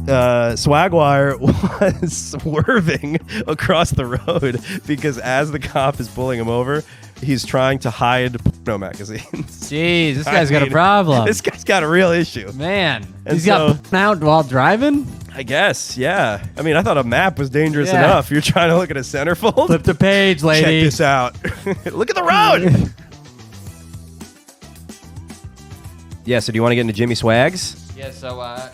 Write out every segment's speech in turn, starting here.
Swaggart was swerving across the road because as the cop is pulling him over, he's trying to hide porno magazines. Jeez, this guy's got a problem. This guy's got a real issue. Man, And he's got porn out while driving? I guess, yeah. I mean, I thought a map was dangerous Yeah. enough. You're trying to look at a centerfold? Flip the page, lady. Check this out. Look at the road. Yeah, so do you want to get into Jimmy Swags? Yeah, so a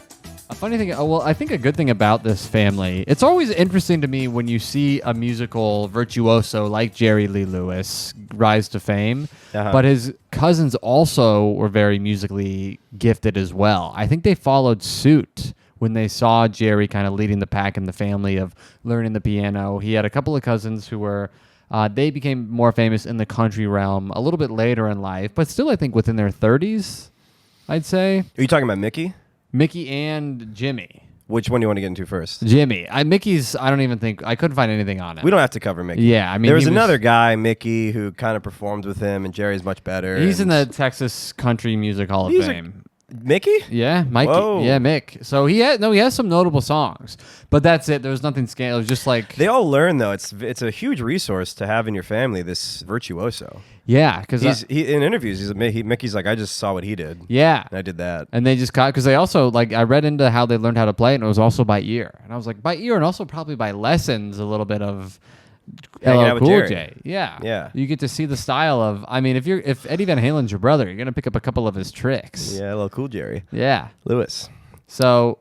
funny thing, I think a good thing about this family, it's always interesting to me when you see a musical virtuoso like Jerry Lee Lewis rise to fame, but his cousins also were very musically gifted as well. I think they followed suit when they saw Jerry kind of leading the pack in the family of learning the piano. He had a couple of cousins who were, they became more famous in the country realm a little bit later in life, but still I think within their 30s, I'd say. Are you talking about Mickey? Mickey and Jimmy. Which one do you want to get into first? Jimmy. Mickey's, I don't even think, I couldn't find anything on it. We don't have to cover Mickey. Yeah, I mean, there was another guy, Mickey, who kind of performed with him, and Jerry's much better. He's in the Texas Country Music Hall of Fame. Mickey? Yeah, Mikey. Whoa. Yeah, Mick. So he has some notable songs, but that's it. There was nothing scandal. It was just like They all learn though. It's a huge resource to have in your family. This virtuoso. yeah, because He in interviews. Mickey's like, I just saw what he did. yeah, And I did that. and they just caught because they also like I read into how they learned how to play it, and it was also by ear, and I was like by ear, and also probably by lessons a little bit of Hanging out LL with Cool Jerry. J. Yeah. Yeah. You get to see the style of. I mean, if Eddie Van Halen's your brother, you're gonna pick up a couple of his tricks. Yeah, a little cool Jerry. Yeah. Lewis. So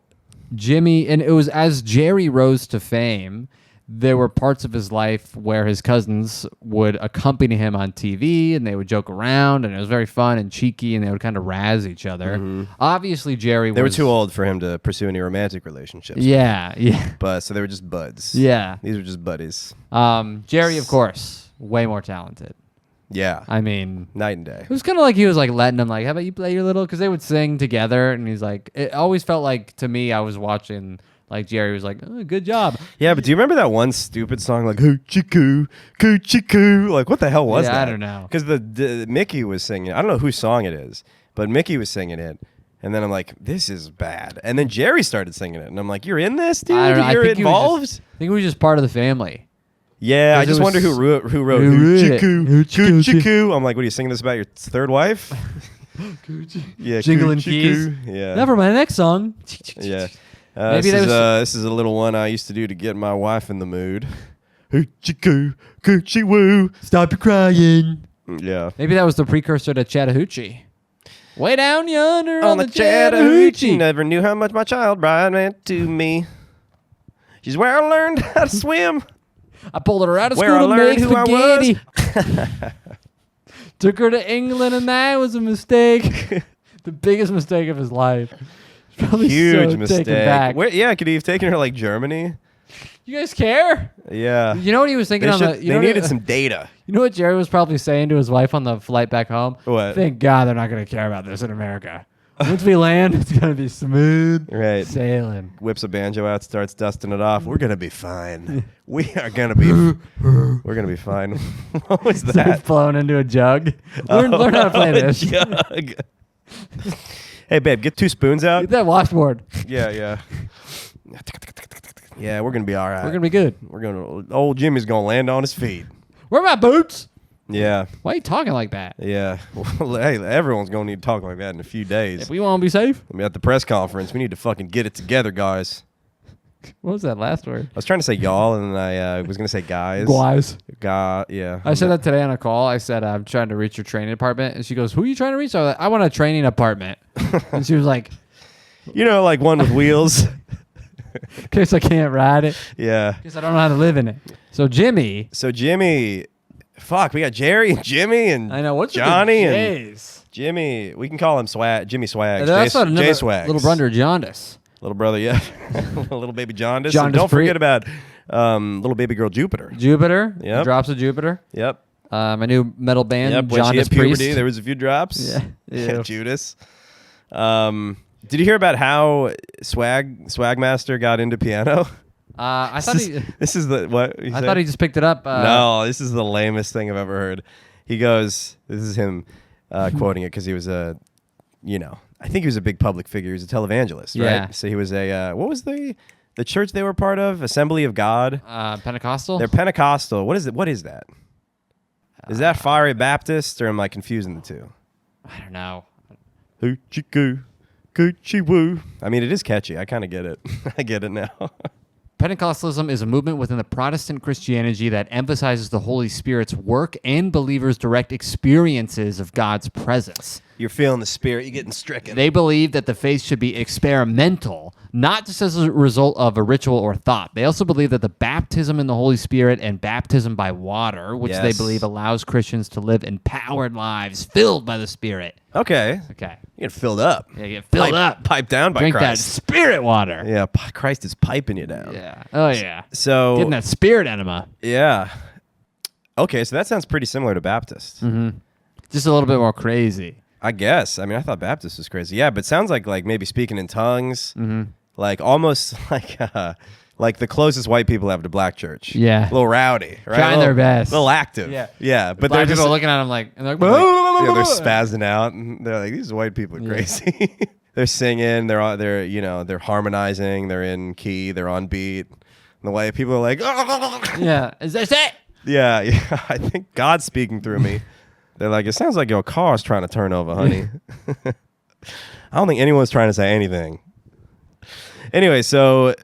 Jimmy, and it was as Jerry rose to fame, there were parts of his life where his cousins would accompany him on TV and they would joke around and it was very fun and cheeky and they would kind of razz each other. Obviously, Jerry They were was too old for him to pursue any romantic relationships. Yeah, yeah. But so they were just buds. Yeah. These were just buddies. Jerry, of course, way more talented. Yeah. I mean, Night and day. it was kind of like he was like letting them like, how about you play your little? Because they would sing together, and he's like, it always felt like to me I was watching like Jerry was like, oh, good job. Yeah, but do you remember that one stupid song like Hoochie Coo, Coochie Coo? Like what the hell was Yeah, that? I don't know. Because the Mickey was singing. I don't know whose song it is, but Mickey was singing it. And then I'm like, this is bad. And then Jerry started singing it, and I'm like, you're in this, dude? I don't know. I You're think he was involved? I think he was just part of the family. Yeah, I 'Cause it just was- wonder who wrote who wrote it. Coochie Coo. I'm like, what are you singing this about your third wife? Yeah, Jingling Coochie keys. Coo. Yeah. Now for my next song. Yeah. Maybe this is a little one I used to do to get my wife in the mood. Hoochie Coo, Coochie Woo. Stop your crying. Yeah. Maybe that was the precursor to Chattahoochee. Way down yonder On the Chattahoochee. Chattahoochee, never knew how much my child bride meant to me. She's where I learned how to swim. I pulled her out of Where school I to make learned who I spaghetti. Took her to England, and that was a mistake. The biggest mistake of his life. Probably Huge so mistake. taken back. Yeah, could he have taken her like Germany? You guys care? Yeah. You know what he was thinking They needed some data. You know what Jerry was probably saying to his wife on the flight back home? What? Thank God they're not going to care about this in America. Once we land, it's going to be smooth Right. sailing. Whips a banjo out, starts dusting it off. We're gonna be fine. We are gonna be. We're gonna be fine. What was So he's that? blown into a jug. Learn how to play A this. jug. Hey, babe, get 2 spoons out. Get that washboard. Yeah. Yeah, we're gonna be all right. We're going to be good. Old Jimmy's gonna land on his feet. Where are my boots? Yeah. Why are you talking like that? Yeah. Well, hey, everyone's gonna need to talk like that in a few days. If we want to be safe. I mean, at the press conference, we need to fucking get it together, guys. What was that last word? I was trying to say y'all, and then I was gonna say guys. Guys. Yeah. I said that today on a call. I said, I'm trying to reach your training department. And she goes, who are you trying to reach? I was like, I want a training apartment. And she was like, You know, like one with wheels. in case I can't ride it. Yeah. Because I don't know how to live in it. So Jimmy. So Jimmy, fuck, we got Jerry and Jimmy and I know. What's Johnny with the and J's? Jimmy. We can call him Jimmy Swags. That's not J Swags. little brother Jaundice. Little brother, yeah. Little baby Jaundice. Jaundice And don't Pre- forget about little baby girl Jupiter. Jupiter. Yep. Drops of Jupiter. Yep. My new metal band, Yep. When she Jaundice hit puberty, Priest. there was a few drops. Yeah. Ew. Judas. Did you hear about how Swagmaster got into piano? I thought he. This is the what? you I said? thought he just picked it up. No, this is the lamest thing I've ever heard. He goes, this is him quoting it because he was I think he was a big public figure. He was a televangelist, Yeah. right? So he was a what was the church they were part of? Assembly of God. Pentecostal. They're Pentecostal. What is it? What is that? Is that Fiery Baptist, or am I confusing the two? I don't know. Hoochie coo, coochie woo. I mean, it is catchy. I kind of get it. I get it now. Pentecostalism is a movement within the Protestant Christianity that emphasizes the Holy Spirit's work and believers' direct experiences of God's presence. You're feeling the Spirit. You're getting stricken. They believe that the faith should be experimental, not just as a result of a ritual or thought. They also believe that the baptism in the Holy Spirit and baptism by water, which they Yes. believe allows Christians to live empowered lives filled by the Spirit. Okay. Okay. You get filled up. Yeah, get filled up. Pipe down by Drink that Christ. Spirit water. Yeah, Christ is piping you down. Yeah. Oh, yeah. So Getting that Spirit enema. yeah. Okay, so that sounds pretty similar to Baptist. Just a little bit more crazy. I guess. I mean, I thought Baptist was crazy. Yeah, but it sounds like maybe speaking in tongues, like almost like the closest white people have to black church. Yeah. A little rowdy, right? Trying their best. A little active. Yeah. Yeah, but Black they're just people are looking at him like, and they're like, yeah, they're spazzing out, and they're like, these white people are crazy. They're singing, they're harmonizing, they're in key, they're on beat. And the white people are like, yeah, is this it? yeah. I think God's speaking through me. They're like, it sounds like your car's trying to turn over, honey. I don't think anyone's trying to say anything. Anyway, so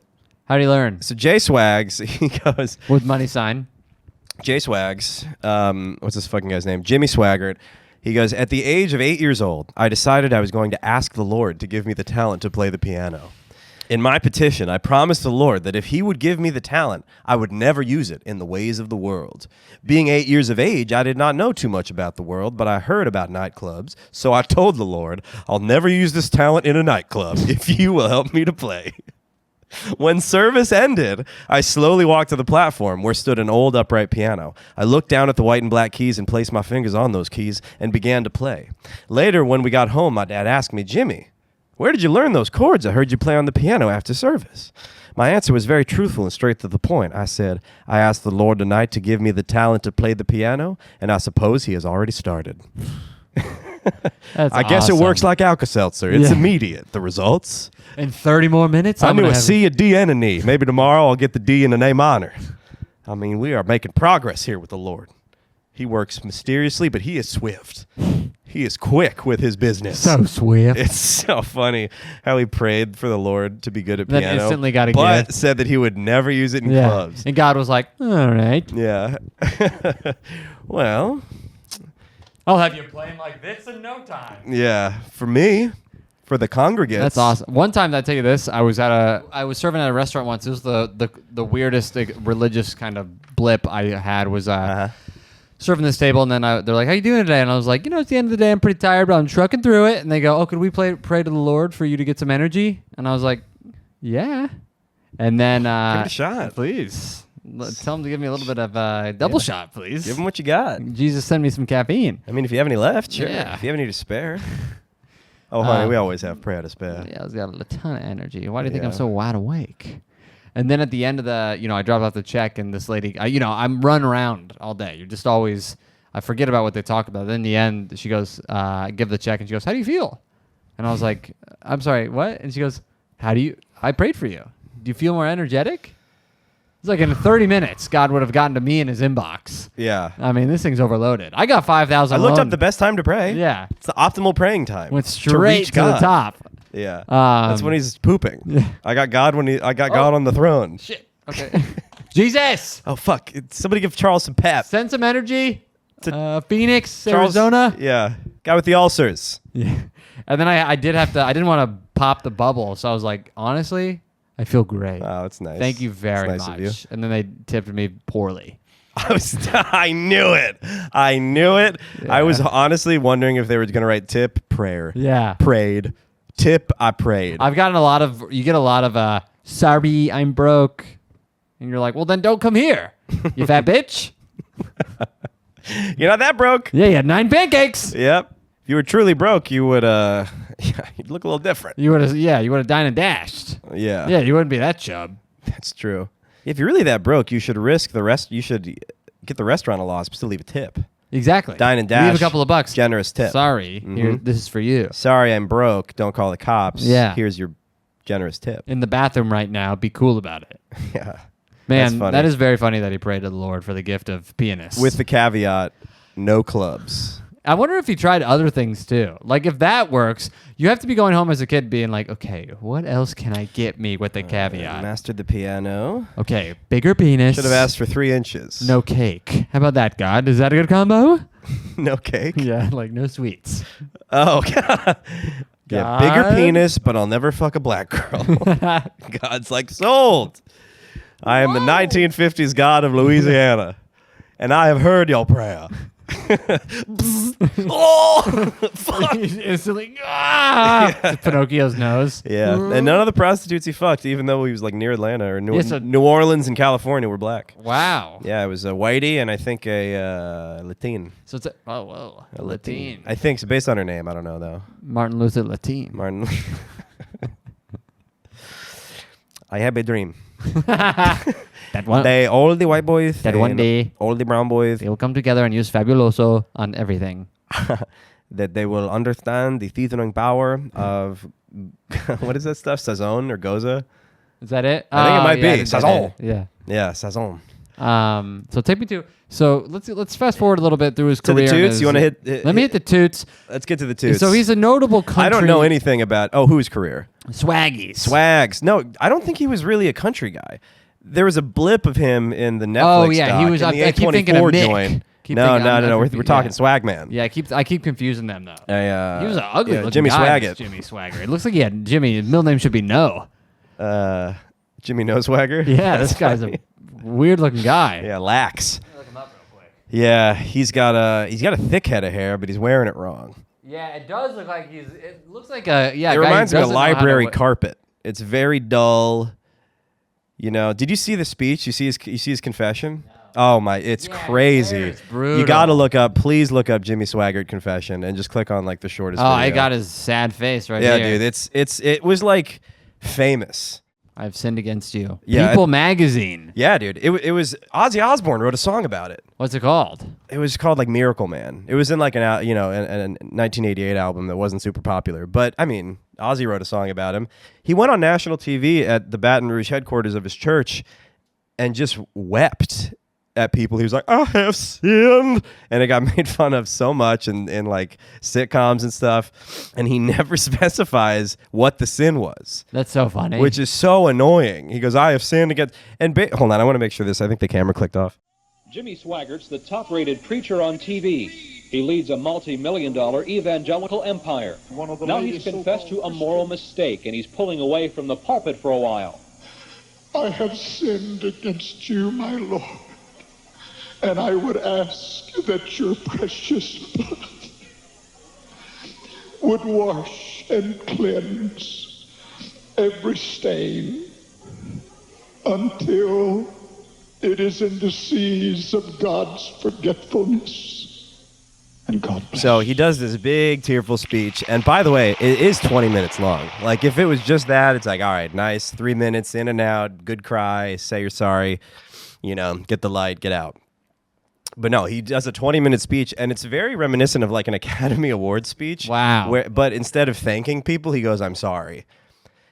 How do you learn? Jay Swags, he goes, With money sign. Jay Swags, what's this fucking guy's name? Jimmy Swaggart. He goes, at the age of 8 years old, I decided I was going to ask the Lord to give me the talent to play the piano. In my petition, I promised the Lord that if he would give me the talent, I would never use it in the ways of the world. Being 8 years of age, I did not know too much about the world, but I heard about nightclubs, so I told the Lord, I'll never use this talent in a nightclub if you will help me to play. When service ended, I slowly walked to the platform where stood an old upright piano. I looked down at the white and black keys and placed my fingers on those keys and began to play. Later, when we got home, my dad asked me, Jimmy, where did you learn those chords? I heard you play on the piano after service. My answer was very truthful and straight to the point. I said, I asked the Lord tonight to give me the talent to play the piano, and I suppose he has already started. That's I guess awesome. it works like Alka-Seltzer. It's Yeah. immediate. The results. In 30 more minutes, I I'm knew gonna a have- C, a D, and an E. Maybe tomorrow I'll get the D and an A minor. I mean, we are making progress here with the Lord. He works mysteriously, but he is swift. He is quick with his business. So swift. It's so funny how he prayed for the Lord to be good at Then piano, instantly got a but gift. said that he would never use it in Yeah. clubs. And God was like, all right. Yeah. Well, I'll have you playing like this in no time. yeah. For me, for the congregants. That's awesome. One time, I tell you this, I was serving at a restaurant once. It was the weirdest religious kind of blip I had was serving this table, and then they're like, "How you doing today?" And I was like, "It's the end of the day. I'm pretty tired, but I'm trucking through it." And they go, "Oh, could we pray to the Lord for you to get some energy?" And I was like, "Yeah." And then Give it a shot. please. Tell them to give me a little bit of a double shot, please. Give him what you got. Jesus, send me some caffeine. I mean, if you have any left, sure. Yeah. If you have any to spare. Oh, honey, we always have prayer to spare. Yeah, I was got a ton of energy. Why do you think I'm Yeah. so wide awake? And then at the end of the, I dropped off the check, and this lady, I'm running around all day. You're just always, I forget about what they talk about. Then in the end, she goes, give the check, and she goes, how do you feel? And I was like, I'm sorry, what? And she goes, I prayed for you. Do you feel more energetic? It's like in 30 minutes, God would have gotten to me in his inbox. Yeah. I mean, this thing's overloaded. I got 5,000 I looked alone. up the best time to pray. Yeah. It's the optimal praying time. Went straight reach to the God. top. Yeah. That's when he's pooping. Yeah. I got God God on the throne. Shit. Okay. Jesus! Oh, fuck. Somebody give Charles some pep. Send some energy. Phoenix, Charles- Arizona. Yeah. Guy with the ulcers. Yeah. And then I didn't want to pop the bubble. So I was like, honestly, I feel great. Oh, that's nice. Thank you very That's nice of you. much. And then they tipped me poorly. I knew it. I knew it. I was honestly wondering if they were going to write tip, prayer. Yeah. Prayed. Tip, I prayed. I've gotten you get a lot of, sorry, I'm broke. And you're like, well, then don't come here, you fat bitch. You're not that broke. Yeah, you had 9 pancakes. Yep. If you were truly broke, you would, you'd look a little different. You would have dined and dashed. Yeah. Yeah, you wouldn't be that chub. That's true. If you're really that broke, you should risk the rest. You should get the restaurant a loss, but still leave a tip. Exactly. Dine and dash. Leave a couple of bucks. Generous tip. Sorry, here, this is for you. Sorry, I'm broke. Don't call the cops. Yeah. Here's your generous tip. In the bathroom right now. Be cool about it. Yeah. Man, funny. that is very funny that he prayed to the Lord for the gift of pianists. With the caveat, no clubs. I wonder if he tried other things too. Like if that works, you have to be going home as a kid being like, okay, what else can I get me with the caveat? Mastered the piano. Okay, bigger penis. Should have asked for 3 inches. No cake. How about that, God? Is that a good combo? No cake? Yeah, like no sweets. Oh, God. Yeah, bigger penis, but I'll never fuck a black girl. God's like, sold. I am the 1950s God of Louisiana, and I have heard your prayer. Oh, fuck. Instantly, ah! Pinocchio's nose. Yeah, and none of the prostitutes he fucked, even though he was like near Atlanta or New Orleans and California, were black. Wow. Yeah, it was a whitey and I think a Latin. So it's a Latin. I think so, based on her name. I don't know though. Martin Luther Latin. Martin. I have a dream. That one. All the white boys. That one day, all the brown boys. they will come together and use Fabuloso on everything. That they will understand the threatening power of what is that stuff? Sazon or Goza? Is that it? I think it might be. that's Sazon. it. Yeah. Yeah, Sazon. So take me to. So let's fast forward a little bit through his To career. the toots. You want to hit? Let me hit the toots. Let's get to the toots. So he's a notable country. I don't know anything about. Oh, whose career? Swaggies. Swags. No, I don't think he was really a country guy. There was a blip of him in the Netflix. Oh yeah, doc, he was. in the I keep thinking of A24 Mick. joint. Keep No. thinking- We're talking Swag Man. Yeah, I keep confusing them though. He He was an ugly looking Jimmy guy. Swaggart. Jimmy Swaggart. It looks like he had Jimmy. His middle name should be No. Jimmy No Swagger. Yeah, this guy's a weird looking guy. Yeah, lax. Look him up real quick. Yeah, he's got a thick head of hair, but he's wearing it wrong. Yeah, it does look like he's. It looks like a yeah. It guy who reminds me of a doesn't know how to library wa- carpet. It's very dull. You know, did you see the speech? You see his confession? No. Oh my, it's crazy. It's brutal. You got to please look up Jimmy Swaggart confession and just click on like the shortest video. I got his sad face right yeah, here. dude, it was like famous. I've sinned against you. Yeah, People magazine. Yeah, dude. It was Ozzy Osbourne wrote a song about it. What's it called? It was called like Miracle Man. It was in like an 1988 album that wasn't super popular. But I mean, Ozzy wrote a song about him. He went on national TV at the Baton Rouge headquarters of his church and just wept at people. He was like, I have sinned. And it got made fun of so much in like sitcoms and stuff. And he never specifies what the sin was. That's so funny. Which is so annoying. He goes, I have sinned against... And hold on, I want to make sure this... I think the camera clicked off. Jimmy Swaggart's the top-rated preacher on TV. He leads a multi-million-dollar evangelical empire. Now he's confessed to a moral mistake, and he's pulling away from the pulpit for a while. I have sinned against you, my Lord, and I would ask that your precious blood would wash and cleanse every stain until it is in the seas of God's forgetfulness. And God bless. So he does this big tearful speech, and by the way, it is 20 minutes long. Like if it was just that, it's like, all right, nice, 3 minutes in and out, good cry, say you're sorry, get the light, get out. But no, he does a 20-minute speech, and it's very reminiscent of like an Academy Award speech. Wow. But instead of thanking people, he goes, I'm sorry.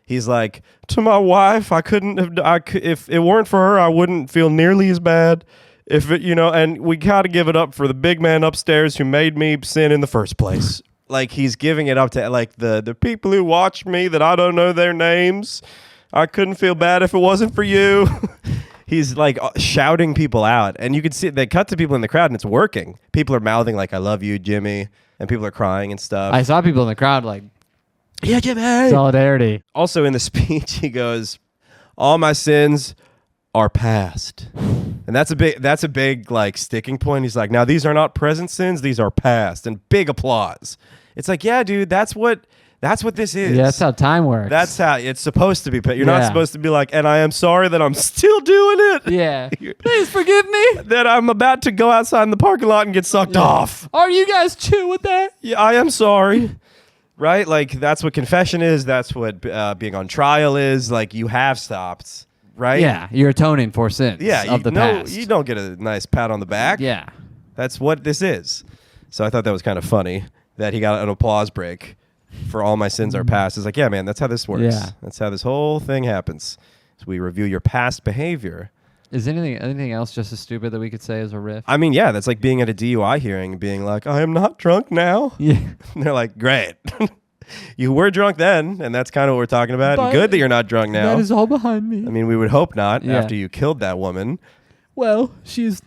He's like, to my wife, if it weren't for her, I wouldn't feel nearly as bad. And we gotta give it up for the big man upstairs who made me sin in the first place. Like he's giving it up to like the people who watch me that I don't know their names. I couldn't feel bad if it wasn't for you. He's like shouting people out, and you can see they cut to people in the crowd, and it's working. People are mouthing like, I love you, Jimmy, and people are crying and stuff. I saw people in the crowd like, yeah, Jimmy. solidarity. Also in the speech, he goes, all my sins are past. And that's a big like sticking point. He's like, now these are not present sins, these are past. And big applause. It's like, yeah, dude, that's what this is. Yeah, that's how time works. That's how it's supposed to be. You're not Yeah. supposed to be like, and I am sorry that I'm still doing it. Yeah. Please forgive me. That I'm about to go outside in the parking lot and get sucked off. Are you guys chill with that? Yeah, I am sorry. Right? Like, that's what confession is. That's what being on trial is. Like, you have stopped. Right? Yeah, you're atoning for sins Yeah, of the past. you don't get a nice pat on the back. Yeah. That's what this is. So I thought that was kind of funny that he got an applause break for All My Sins Are Past. It's like, yeah, man, that's how this works. Yeah. That's how this whole thing happens. So we review your past behavior. Is anything else just as stupid that we could say as a riff? I mean, yeah, that's like being at a DUI hearing and being like, I am not drunk now. Yeah. And they're like, great. You were drunk then, and that's kind of what we're talking about. But Good that you're not drunk now. That is all behind me. I mean, we would hope not Yeah. after you killed that woman. Well, she's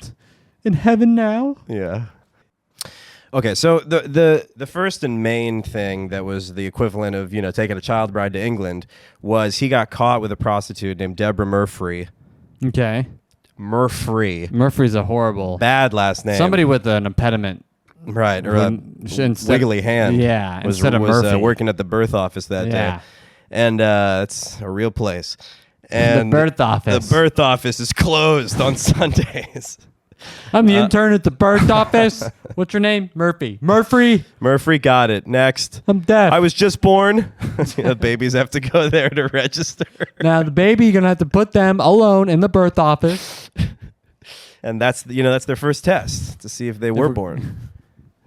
in heaven now. Yeah. Okay, so the first and main thing that was the equivalent of, taking a child bride to England was he got caught with a prostitute named Deborah Murphy. Okay. Murphy's a horrible... bad last name. Somebody with an impediment. Right, or a wiggly hand. Yeah, was instead of Murphy. Working at the birth office that day. And it's a real place. And the birth office. The birth office is closed on Sundays. I'm the intern at the birth office. What's your name? Murphy. Murphy got it. Next. I'm deaf. I was just born. The babies have to go there to register. Now the baby, you're gonna have to put them alone in the birth office. And that's their first test to see if they were born.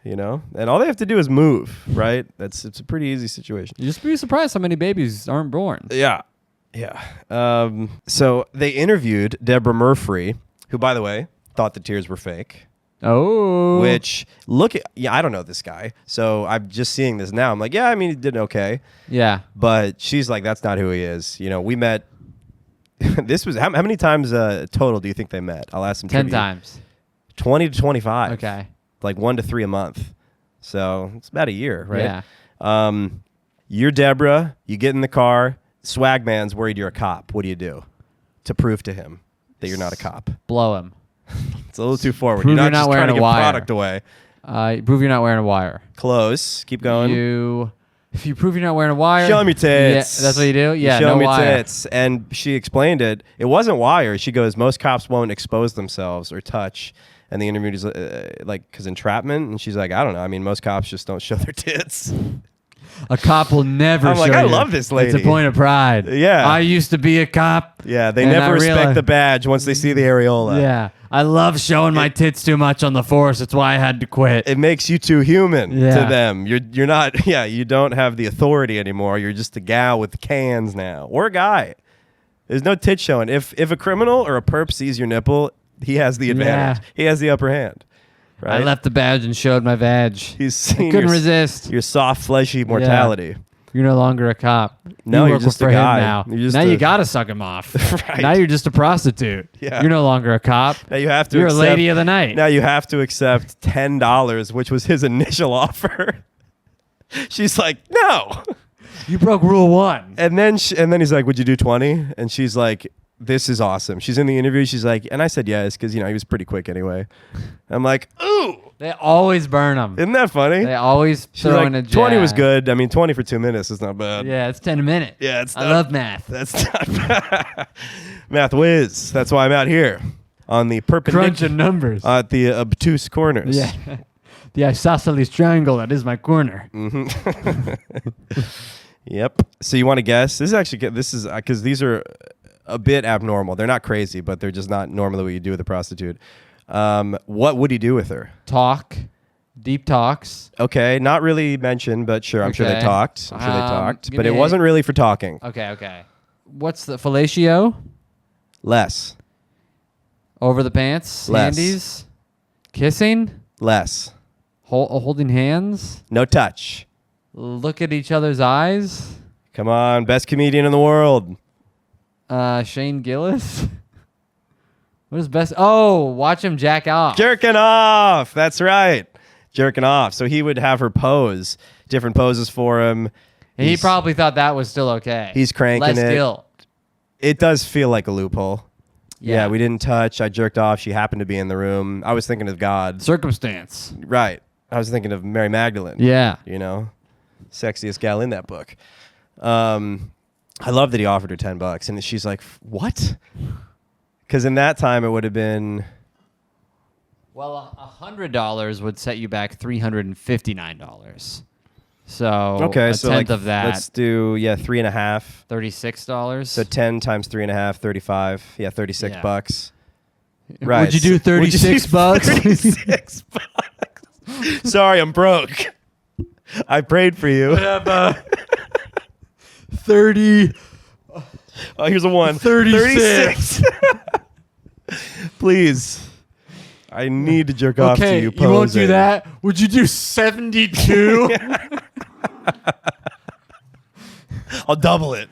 And all they have to do is move, right? It's a pretty easy situation. You just be surprised how many babies aren't born. Yeah. So they interviewed Deborah Murphy, who, by the way, thought the tears were fake. Oh. Which, I don't know this guy. So I'm just seeing this now. I'm like, yeah, I mean, he did okay. Yeah. But she's like, that's not who he is. We met. This was, how many times total do you think they met? I'll ask him. 10 times. 20 to 25. Okay. Like 1 to 3 a month. So it's about a year, right? Yeah. You're Deborah. You get in the car. Swagman's worried you're a cop. What do you do to prove to him that you're not a cop? Blow him. It's a little too forward. Prove You're you're not not just wearing trying to a give wire. product away. Prove you're not wearing a wire. Close. Keep going. If you prove you're not wearing a wire, show 'em your tits. Yeah, that's what you do. Yeah, show 'em no your wire. tits. And she explained it. It wasn't wire. She goes, most cops won't expose themselves or touch. And the interviewer's because entrapment. And she's like, I don't know. I mean, most cops just don't show their tits. A cop will never I'm show like, you. I love this lady. It's a point of pride. Yeah. I used to be a cop. Yeah, they and never I respect realized- the badge once they see the areola. Yeah. I love showing my tits too much on the force. That's why I had to quit. It makes you too human Yeah. to them. You're not, you don't have the authority anymore. You're just a gal with cans now. Or a guy. There's no tit showing. If a criminal or a perp sees your nipple, he has the advantage. Yeah. He has the upper hand. Right? I left the badge and showed my vag. He's seen I couldn't your, resist. your soft, fleshy mortality. You're no longer a cop. No, you you're work just for a him guy. now. You're just now a- you gotta suck him off. Right. Now you're just a prostitute. Yeah. You're no longer a cop. Now you have to You're accept, a lady of the night. Now you have to accept $10, which was his initial offer. She's like, no. You broke rule 1. And then he's like, would you do 20? And she's like, this is awesome. She's in the interview. She's like, and I said yes because, he was pretty quick anyway. I'm like, ooh. They always burn them. Isn't that funny? They always She's throw like, in a jab. 20 was good. I mean, 20 for 2 minutes is not bad. Yeah, it's 10 a minute. Yeah, it's I not- love math. That's not math whiz. That's why I'm out here on the perpendicular. Crunching numbers. At the obtuse corners. Yeah. The isosceles triangle, that is my corner. Yep. So you want to guess? This is because these are a bit abnormal. They're not crazy, but they're just not normally what you do with a prostitute. What would he do with her? Talk. Deep talks. Okay, not really mentioned, but sure, I'm sure they Okay. talked. Give But me it a- wasn't really for talking. Okay. What's the fellatio? Less. Over the pants? Less. Handies? Kissing? Less. Holding hands? No touch. Look at each other's eyes? Come on, best comedian in the world. Shane Gillis? What is best? Oh, watch him jack off. Jerking off. That's right. Jerking off. So he would have her pose, different poses for him. And he He's- probably thought that was still okay. He's cranking Less it. guilt. It does feel like a loophole. Yeah. We didn't touch. I jerked off. She happened to be in the room. I was thinking of God. Circumstance. Right. I was thinking of Mary Magdalene. Yeah. Sexiest gal in that book. I love that he offered her $10, and she's like, "What?" Because in that time it would have been. Well, $100 would set you back $359. So Okay, a so tenth of that. let's do 3.5. $36. So 10 times 3.5, 35. Yeah, $36. Right. Would you do 36 bucks? 36 bucks. Sorry, I'm broke. I prayed for you. I have 30. Oh, here's a 1. 36. Please. I need to jerk off to Okay, you. you won't do posing. that. Would you do 72? I'll double it.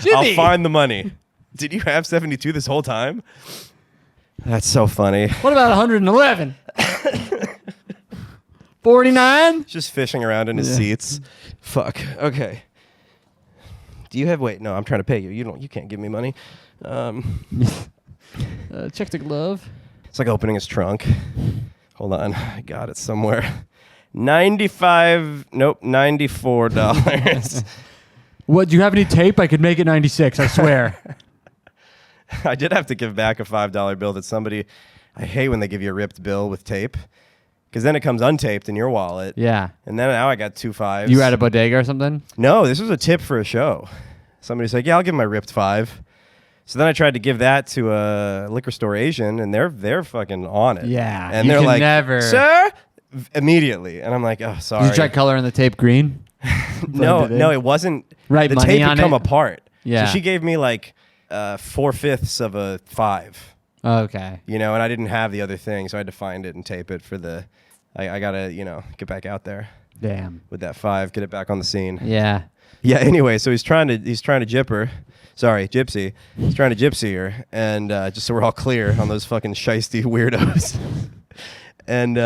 Jimmy. I'll find the money. Did you have 72 this whole time? That's so funny. What about 111? 49? Just fishing around in his seats. Fuck. Okay. Do you have? Wait, no. I'm trying to pay you. You can't give me money. Check the glove. It's like opening his trunk. Hold on. I got it somewhere. $94. What? Do you have any tape? I could make it 96. I swear. I did have to give back a $5 bill that somebody. I hate when they give you a ripped bill with tape, because then it comes untaped in your wallet. Yeah. And then now I got 2 5s. You at a bodega or something? No, this was a tip for a show. Somebody's like, "Yeah, I'll give him my ripped 5." So then I tried to give that to a liquor store Asian, and they're fucking on it. Yeah, and you they're can like, never- "Sir," immediately, and I'm like, "Oh, sorry." Did you try coloring the tape green? No, it wasn't. Write the money tape on had come it? apart. Yeah. So she gave me like 4/5 of a 5. Okay. And I didn't have the other thing, so I had to find it and tape it for the. I gotta get back out there Damn. with that 5, get it back on the scene. Yeah. Yeah. Anyway, so he's trying to jip her. Sorry, gypsy. He's trying to gypsy her, and just so we're all clear on those fucking shisty weirdos. And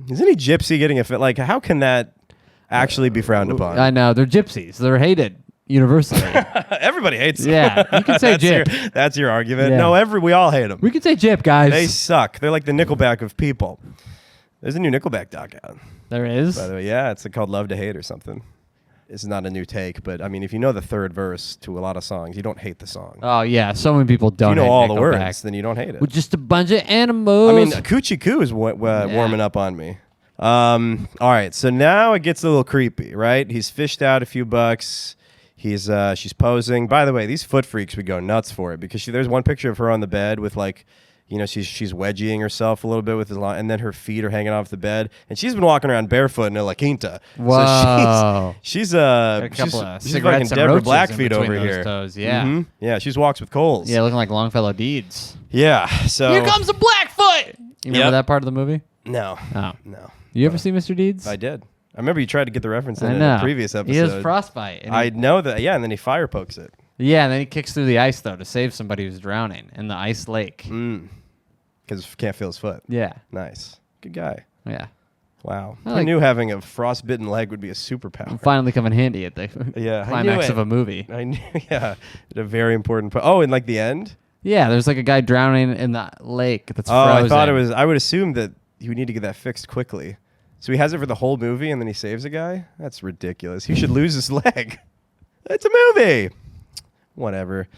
is any gypsy getting a fit? Like, how can that actually be frowned upon? I know. They're gypsies. They're hated universally. Everybody hates them. Yeah, you can say that's gyp. That's your argument. Yeah. No, we all hate them. We can say gyp, guys. They suck. They're like the Nickelback of people. There's a new Nickelback doc out. There is. By the way, yeah, it's called Love to Hate or something. It's not a new take, but I mean, if you know the third verse to a lot of songs, you don't hate the song. Oh yeah, so many people If don't. you know hate all the Nickelback. words, then you don't hate it. We're just a bunch of animals. I mean, Coochie Coo is warming up on me. All right, so now it gets a little creepy, right? He's fished out a few bucks. She's posing. By the way, these foot freaks would go nuts for it, because there's one picture of her on the bed with like, she's wedgieing herself a little bit with and then her feet are hanging off the bed, and she's been walking around barofoot in a La Quinta. Whoa. So she's a couple of she's cigarettes fucking and Deborah roaches Blackfeet in between over those here. toes, yeah. Mhm. Yeah, she's walks with coals. Yeah, looking like Longfellow Deeds. Yeah. So Here comes the Blackfoot. You remember Yep. that part of the movie? No. Oh. No. You ever see Mr. Deeds? I did. I remember you tried to get the reference I in know. a previous episode. He has frostbite. And I know that. Yeah, and then he fire pokes it. yeah, and then he kicks through the ice, though, to save somebody who's drowning in the ice lake. Because can't feel his foot. Yeah. Nice. Good guy. Yeah. Wow. I I like- knew having a frostbitten leg would be a superpower. Finally come in handy at the Yeah, I knew climax it. of a movie. I knew. Yeah. A very important part. Oh, and like the end? Yeah, there's like a guy drowning in the lake that's Oh, frozen. I thought it was. I would assume that you would need to get that fixed quickly. So he has it for the whole movie, and then he saves a guy? That's ridiculous. He should lose his leg. It's a movie. Whatever.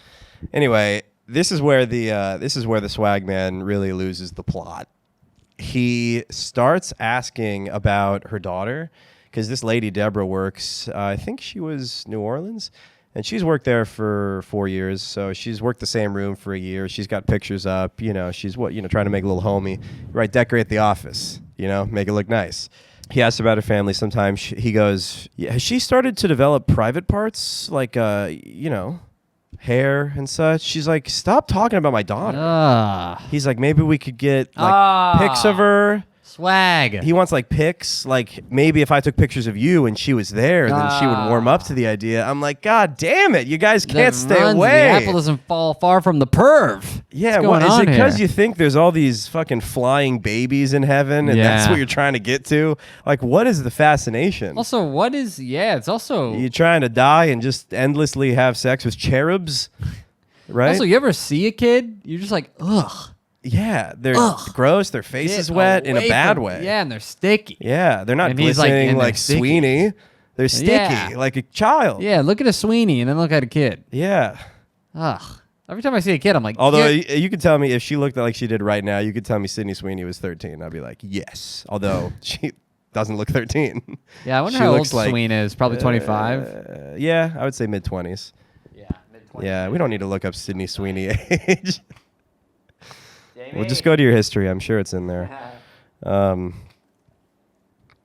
Anyway, this is where the swag man really loses the plot. He starts asking about her daughter, because this lady Deborah works. I think she was New Orleans, and she's worked there for 4 years. So she's worked the same room for a year. She's got pictures up. She's trying to make a little homie, right? Decorate the office. Make it look nice. He asks about her family. Sometimes he goes, "Yeah, has she started to develop private parts like hair and such?" She's like, "Stop talking about my daughter." He's like, "Maybe we could get like pics of her." Swag. He wants like pics, like maybe if I took pictures of you and she was there, then she would warm up to the idea. I'm like, God damn it, you guys can't stay away. The apple doesn't fall far from the perv. Yeah, What's going is on it because here? you think there's all these fucking flying babies in heaven, and that's Yeah. what you're trying to get to? Like, what is the fascination? Also, what is? Yeah, it's also. You trying to die and just endlessly have sex with cherubs, right? Also, you ever see a kid? You're just like, ugh. Yeah, they're gross. Their face is wet in a Away bad from- way. Yeah, and they're sticky. Yeah, they're not And he's, like, glistening and they're like sticky. Sweeney. They're sticky Yeah. like a child. Yeah, look at a Sweeney and then look at a kid. Yeah. Ugh. Every time I see a kid, I'm like, Although "Yeah." you could tell me if she looked like she did right now, you could tell me Sydney Sweeney was 13. I'd be like, yes. Although she doesn't look 13. Yeah, I wonder She how old looks like, Sweeney is. Probably 25. Yeah, I would say mid-20s. Yeah, mid-20s. Yeah, we don't need to look up Sydney Sweeney age. Damn. We'll just go to your history. I'm sure it's in there.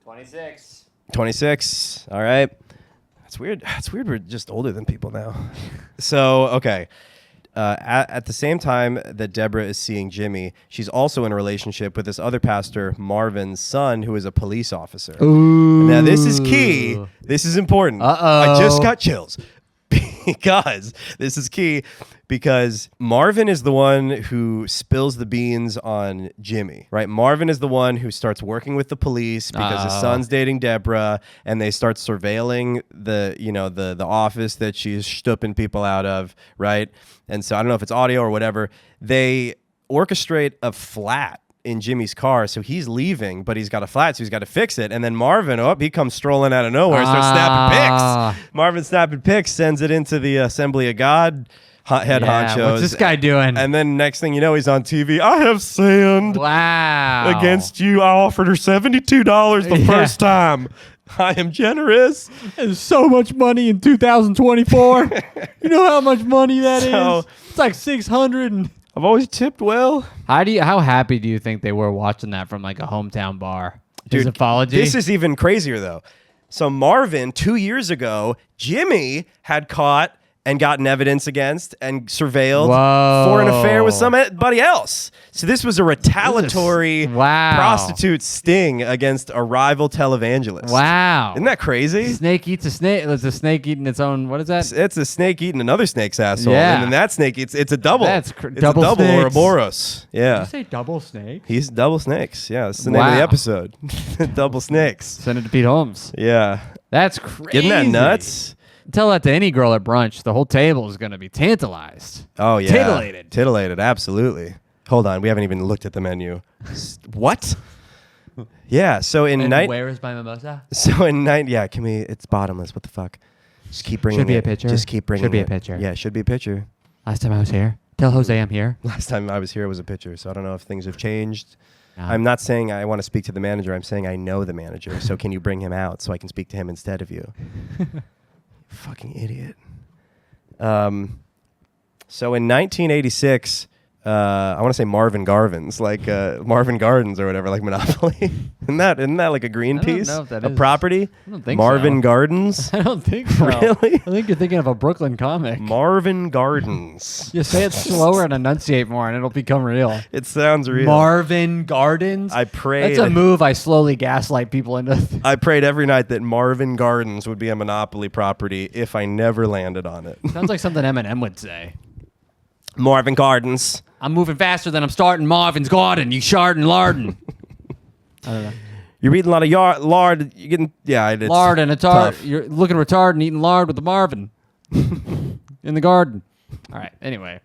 26. 26. All right. That's weird. It's weird we're just older than people now. So, okay. At the same time that Deborah is seeing Jimmy, she's also in a relationship with this other pastor, Marvin's son, who is a police officer. Ooh. Now, this is key. This is important. Uh-oh. I just got chills. Because this is key, because Marvin is the one who spills the beans on Jimmy, right? Marvin is the one who starts working with the police because his son's dating Deborah, and they start surveilling the office that she's stooping people out of, right? And so I don't know if it's audio or whatever. They orchestrate a flat in Jimmy's car, so he's leaving, but he's got a flat, so he's got to fix it. And then Marvin, he comes strolling out of nowhere, starts snapping pics. Marvin snapping pics, sends it into the Assembly of God head honchos. What's this guy doing? And then next thing you know, he's on TV. I have sinned against you. I offered her $72 the first time. I am generous. There's so much money in 2024. You know how much money that is? It's like 600 and... I've always tipped well. How happy do you think they were watching that from like a hometown bar? Dude, his apology? This is even crazier though. So Marvin, 2 years ago, Jimmy had caught and gotten evidence against and surveilled for an affair with somebody else. So this was a retaliatory prostitute sting against a rival televangelist. Wow. Isn't that crazy? Snake eats a snake. It's a snake eating its own, what is that? It's a snake eating another snake's asshole. Yeah. And then that snake, it's a double. That's it's double a double snakes. Ouroboros. Yeah. Did you say double snake? He's double snakes. Yeah, that's the name of the episode. Double snakes. Send it to Pete Holmes. Yeah. That's crazy. Isn't that nuts? Tell that to any girl at brunch. The whole table is going to be tantalized. Oh, yeah. Titillated. Titillated, absolutely. Hold on. We haven't even looked at the menu. What? Yeah, so in where is my mimosa? So in can we... It's bottomless. What the fuck? Just keep bringing it. Should be a picture. Just keep bringing it. Should be a picture. Yeah, should be a picture. Last time I was here. Tell Jose I'm here. Last time I was here, it was a picture, so I don't know if things have changed. No. I'm not saying I want to speak to the manager. I'm saying I know the manager, so can you bring him out so I can speak to him instead of you? Fucking idiot. So in 1986, I want to say Marvin Gardens, like Marvin Gardens or whatever, like Monopoly. isn't that like a green piece? I don't know if that a is. property? I don't think Marvin so. Gardens? I don't think so. Really? I think you're thinking of a Brooklyn comic. Marvin Gardens. You say it slower and enunciate more, and it'll become real. It sounds real. Marvin Gardens? I prayed. That's a move I slowly gaslight people into. I prayed every night that Marvin Gardens would be a Monopoly property if I never landed on it. Sounds like something Eminem would say. Marvin Gardens. I'm moving faster than I'm starting Marvin's Garden. You sharding lardin'. I don't know. You're eating a lot of lard. You're getting it's Lard and a tart. tough. You're looking retarded and eating lard with the Marvin in the garden. All right. Anyway,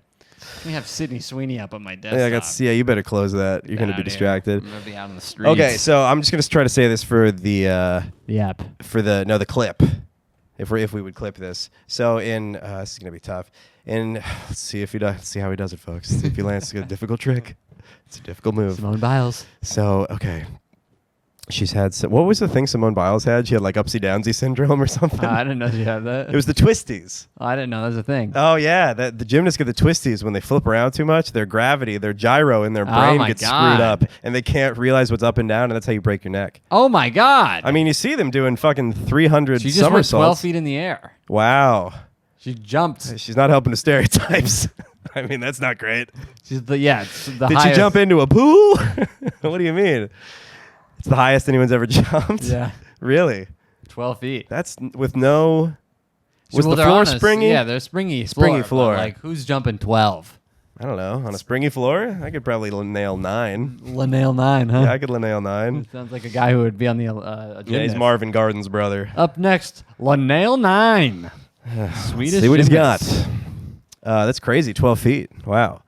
let me have Sydney Sweeney up on my desktop. You better close that. You're going to be distracted. I'm gonna be out on the streets. Okay, so I'm just going to try to say this for the app. For the clip. If we would clip this. So this is going to be tough. And let's see if see how he does it, folks. See if he lands a difficult trick. It's a difficult move. Simone Biles. So, okay. She's had what was the thing Simone Biles had? She had like upsy-downsy syndrome or something. I didn't know she had that. It was the twisties. I didn't know that was a thing. Oh yeah, the gymnasts get the twisties when they flip around too much. Their gravity, their gyro in their brain gets screwed up, and they can't realize what's up and down, and that's how you break your neck. Oh my God! I mean, you see them doing fucking 300 She just somersaults. went 12 feet in the air. Wow. She jumped. She's not helping the stereotypes. I mean, that's not great. She's the it's the Did highest. she jump into a pool? What do you mean? It's the highest anyone's ever jumped? Yeah. Really? 12 feet. That's with no... Was Well, the they're floor on springy? Yeah, they're springy. Springy floor. But, like, who's jumping 12? I don't know. On a springy floor? I could probably nail 9. Nail 9, huh? Yeah, I could nail 9. Sounds like a guy who would be on the Yeah, he's gymnast. Marvin Gardens' brother. Up next, Nail 9. Swedish See what he's got. gymnast. That's crazy. 12 feet. Wow.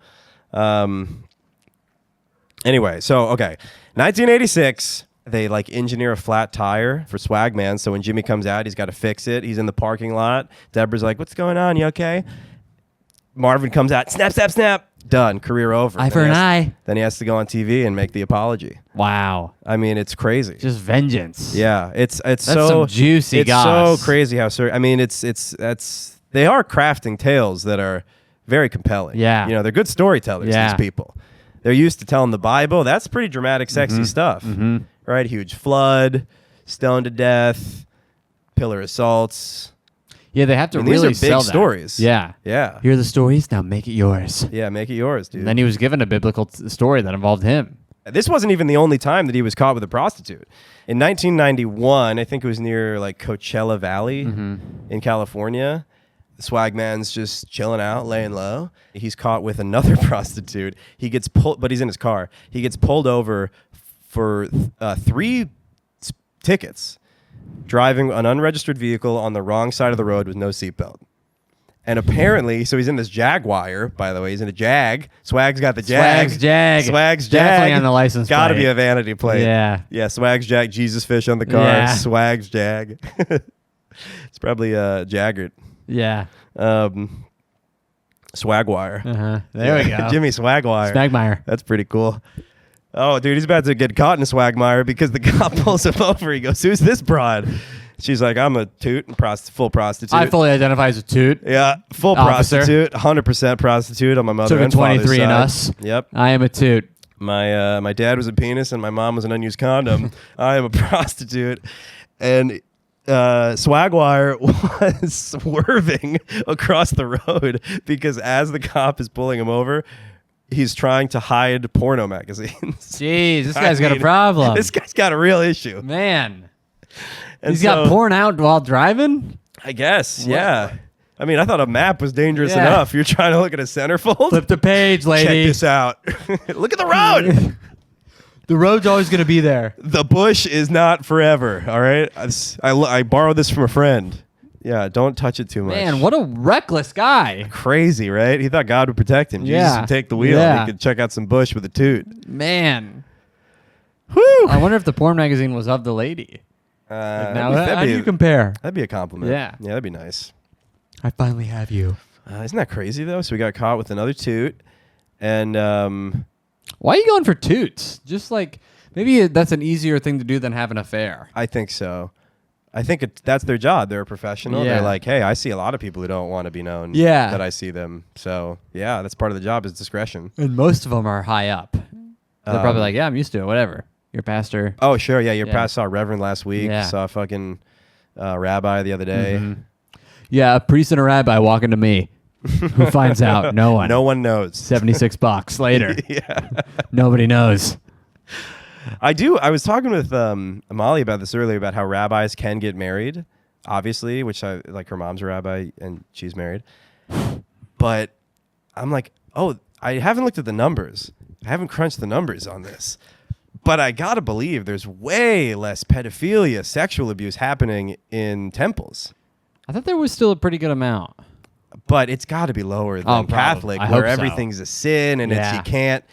Anyway, so, okay. 1986... They like engineer a flat tire for Swagman. So when Jimmy comes out, he's got to fix it. He's in the parking lot. Deborah's like, "What's going on? You okay?" Marvin comes out. Snap, snap, snap. Done. Career over. Eye for an eye. Then he has to go on TV and make the apology. Wow. I mean, it's crazy. Just vengeance. Yeah, it's That's so some juicy It's goss. so crazy how. I mean, they are crafting tales that are very compelling. Yeah. You know, they're good storytellers. Yeah. These people. They're used to telling the Bible. That's pretty dramatic, sexy stuff, right? Huge flood, stoned to death, pillar assaults. Yeah, they have to These really are big sell that. stories. Yeah. Yeah. Hear the stories, now make it yours. Yeah, make it yours, dude. And then he was given a biblical story that involved him. This wasn't even the only time that he was caught with a prostitute. In 1991, I think it was near like Coachella Valley in California. The swag man's just chilling out, laying low. He's caught with another prostitute. He gets pulled, but he's in his car. He gets pulled over for 3 tickets, driving an unregistered vehicle on the wrong side of the road with no seatbelt. And apparently, so he's in this Jaguar, by the way. He's in a Jag. Swag's got the Jag. Swag's Jag. Swag's Jag. Definitely on the license plate. Gotta be a vanity plate. Yeah. Yeah, Swag's Jag. Jesus fish on the car. Yeah. Swag's Jag. It's probably Jaggart. Yeah. Swagwire. There we go. Jimmy Swagwire. Swagmeyer. That's pretty cool. Oh, dude, he's about to get caught in a Swagmire because the cop pulls him over. He goes, "Who's this broad?" She's like, "I'm a toot and full prostitute." I fully identify as a toot. Yeah, full Officer. prostitute, 100% prostitute on my mother Took a and father's 23 in side. us. Yep. I am a toot. My dad was a penis and my mom was an unused condom. I am a prostitute. And Swagwire was swerving across the road because as the cop is pulling him over, he's trying to hide porno magazines. Jeez, this guy's got a problem. This guy's got a real issue. Man. And He's got porn out while driving? I guess, yeah. I mean, I thought a map was dangerous Yeah. enough. You're trying to look at a centerfold? Flip the page, lady. Check this out. Look at the road. The road's always going to be there. The bush is not forever, all right? I borrowed this from a friend. Yeah, don't touch it too much. Man, what a reckless guy. Crazy, right? He thought God would protect him. Jesus Yeah. would take the wheel. Yeah. He could check out some bush with a toot. Man. Whew. I wonder if the porn magazine was of the lady. Now, how do you compare? That'd be a compliment. Yeah. Yeah, that'd be nice. I finally have you. Isn't that crazy, though? So we got caught with another toot. And Why are you going for toots? Just like, maybe that's an easier thing to do than have an affair. I think so. I think that's their job. They're a professional. Yeah. They're like, hey, I see a lot of people who don't want to be known Yeah. that I see them. So, yeah, that's part of the job is discretion. And most of them are high up. They're probably like, yeah, I'm used to it. Whatever. You're a pastor. Oh, sure. Yeah, your Yeah. pastor saw a reverend last week. Yeah. Saw a fucking rabbi the other day. Yeah, a priest and a rabbi walking to me. Who finds out? No one. No one knows. $76 later. Yeah. Nobody knows. I was talking with Amali about this earlier about how rabbis can get married, obviously, which I like her mom's a rabbi and she's married. But I'm like, oh, I haven't looked at the numbers. I haven't crunched the numbers on this. But I got to believe there's way less pedophilia, sexual abuse happening in temples. I thought there was still a pretty good amount. But it's got to be lower than probably. Catholic, I where hope so. everything's a sin and it's Yeah. you can't,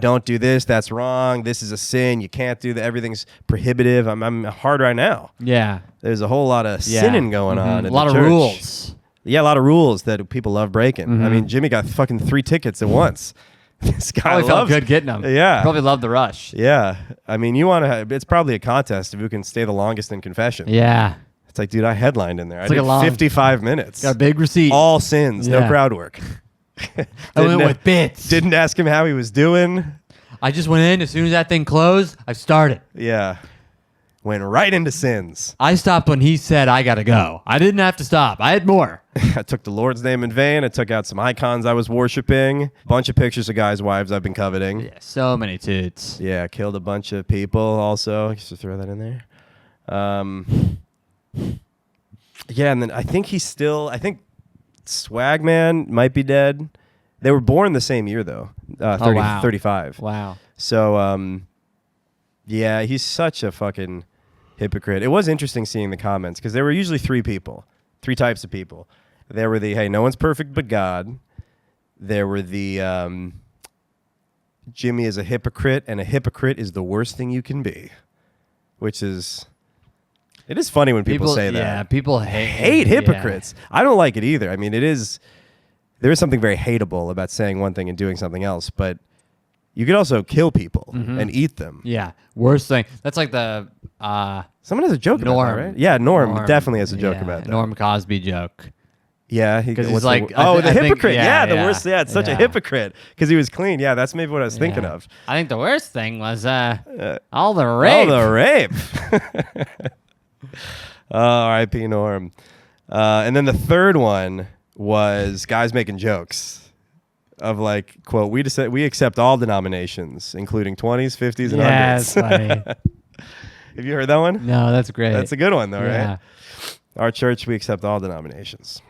don't do this. That's wrong. This is a sin. You can't do that. Everything's prohibitive. I'm hard right now. Yeah. There's a whole lot of Yeah. sinning going on. In A lot the of church. rules. Yeah, a lot of rules that people love breaking. I mean, Jimmy got fucking 3 tickets at once. This guy Probably felt loves good getting them. Yeah. Probably loved the rush. Yeah. I mean, you want to. It's probably a contest of who can stay the longest in confession. Yeah. It's like, dude, I headlined in there. I like did a long- 55 minutes. Got a big receipt. All sins, no Yeah. crowd work. I went with bits. Didn't ask him how he was doing. I just went in. As soon as that thing closed, I started. Yeah. Went right into sins. I stopped when he said, I got to go. I didn't have to stop. I had more. I took the Lord's name in vain. I took out some icons I was worshiping. Bunch of pictures of guys' wives I've been coveting. Yeah, so many toots. Yeah, killed a bunch of people also. Just to throw that in there. Yeah, and then I think Swagman might be dead. They were born the same year, though. 35. Wow. So, yeah, he's such a fucking hypocrite. It was interesting seeing the comments because there were usually 3 types of people. There were the, hey, no one's perfect but God. There were the, Jimmy is a hypocrite, and a hypocrite is the worst thing you can be, which is, it is funny when people say that. Yeah, people Hate hypocrites. I don't like it either. I mean, there is something very hateable about saying one thing and doing something else, but you could also kill people and eat them. Yeah, worst thing. That's like the Someone has a joke Norm. about that, right? Yeah, Norm definitely has a joke about that. Norm Cosby joke. Yeah, because he's what's like, the hypocrite. yeah, The worst. Yeah, it's such a hypocrite because he was clean. Yeah, that's maybe what I was thinking of. I think the worst thing was all the rape. All the rape. R.I.P. Norm. And then the third one was guys making jokes of like, quote, we accept all denominations, including 20s, 50s, and 100s. Yeah, that's funny. Have you heard that one? No, that's great. That's a good one, though, Yeah. right? Our church, we accept all denominations.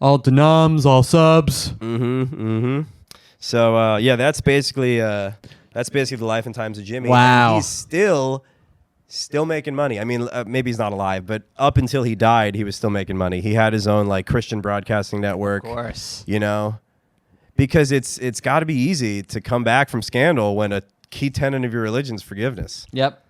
All denoms, all subs. So, yeah, that's basically the life and times of Jimmy. Wow. And he's still making money. I mean, maybe he's not alive, but up until he died, he was still making money. He had his own like Christian broadcasting network. Of course. You know, because it's got to be easy to come back from scandal when a key tenet of your religion is forgiveness. Yep.